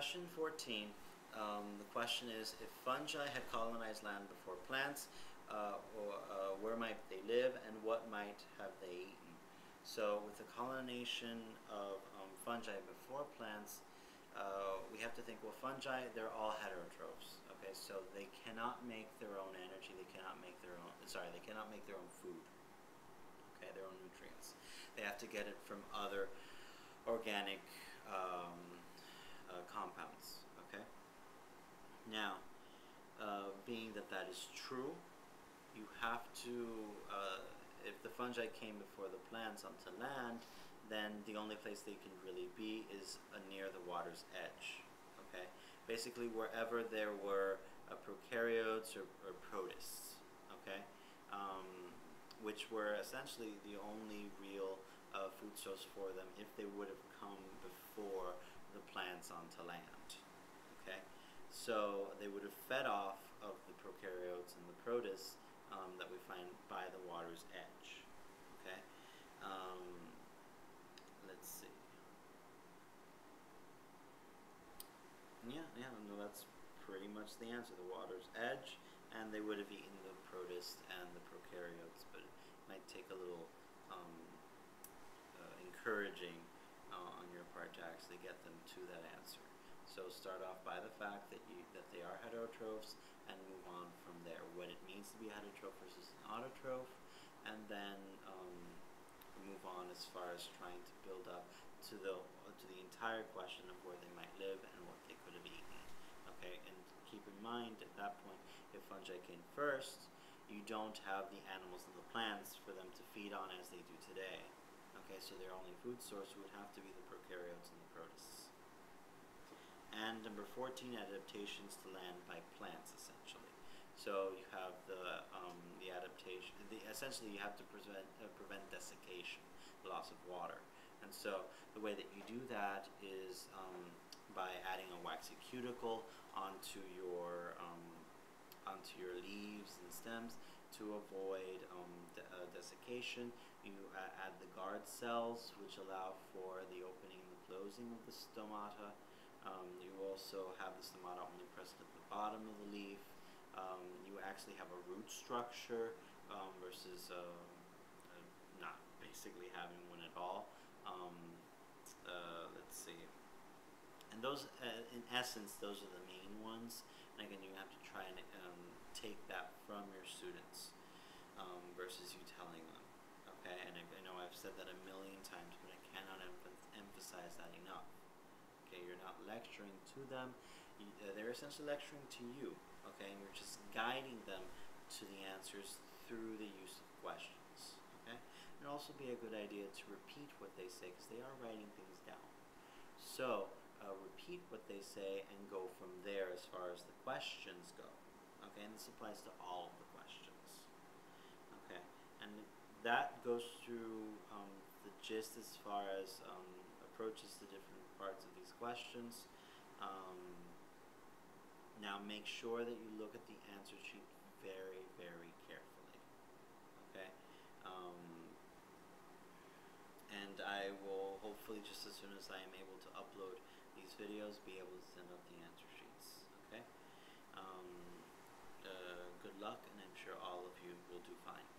question 14, the question is, if fungi had colonized land before plants, where might they live and what might have they eaten? So with the colonization of fungi before plants, we have to think, well, fungi, they're all heterotrophs, okay? So they cannot make their own energy, they cannot make their own, they cannot make their own food, okay, their own nutrients. They have to get it from other organic compounds, okay? Now, being that that is true, you have to, if the fungi came before the plants onto land, then the only place they can really be is near the water's edge, okay? Basically wherever there were prokaryotes or protists, okay? Which were essentially the only real food source for them if they would have come before the plants onto land, okay? So they would have fed off of the prokaryotes and the protists that we find by the water's edge, okay? Let's see. Yeah, no, that's pretty much the answer, the water's edge, and they would have eaten the protists and the prokaryotes, but it might take a little encouraging on your part to actually get them to that answer. So start off by the fact that they are heterotrophs and move on from there, what it means to be a heterotroph versus an autotroph, and then move on as far as trying to build up to the entire question of where they might live and what they could have eaten. Okay, and keep in mind at that point, if fungi came first, you don't have the animals and the plants for them to feed on as they do today. Okay, so their only food source would have to be the prokaryotes and the protists. And number 14, adaptations to land by plants, essentially. So you have the adaptation. Essentially, you have to prevent desiccation, loss of water. And so the way that you do that is by adding a waxy cuticle onto your leaves and stems to avoid desiccation. You add the guard cells, which allow for the opening and the closing of the stomata. You also have the stomata only present at the bottom of the leaf. You actually have a root structure versus not basically having one at all. Let's see. And those, in essence, those are the main ones. And again, you have to try and take that from your students versus you telling them. Okay, and I know I've said that a million times, but I cannot emphasize that enough. Okay, you're not lecturing to them, they're essentially lecturing to you, okay, and you're just guiding them to the answers through the use of questions, okay? It'd also be a good idea to repeat what they say, because they are writing things down. So, repeat what they say and go from there as far as the questions go, okay, and this applies to all of the questions, okay, and that goes through the gist as far as approaches to different parts of these questions. Now make sure that you look at the answer sheet very, very carefully, okay? And I will hopefully, just as soon as I am able to upload these videos, be able to send out the answer sheets, okay? Good luck, and I'm sure all of you will do fine.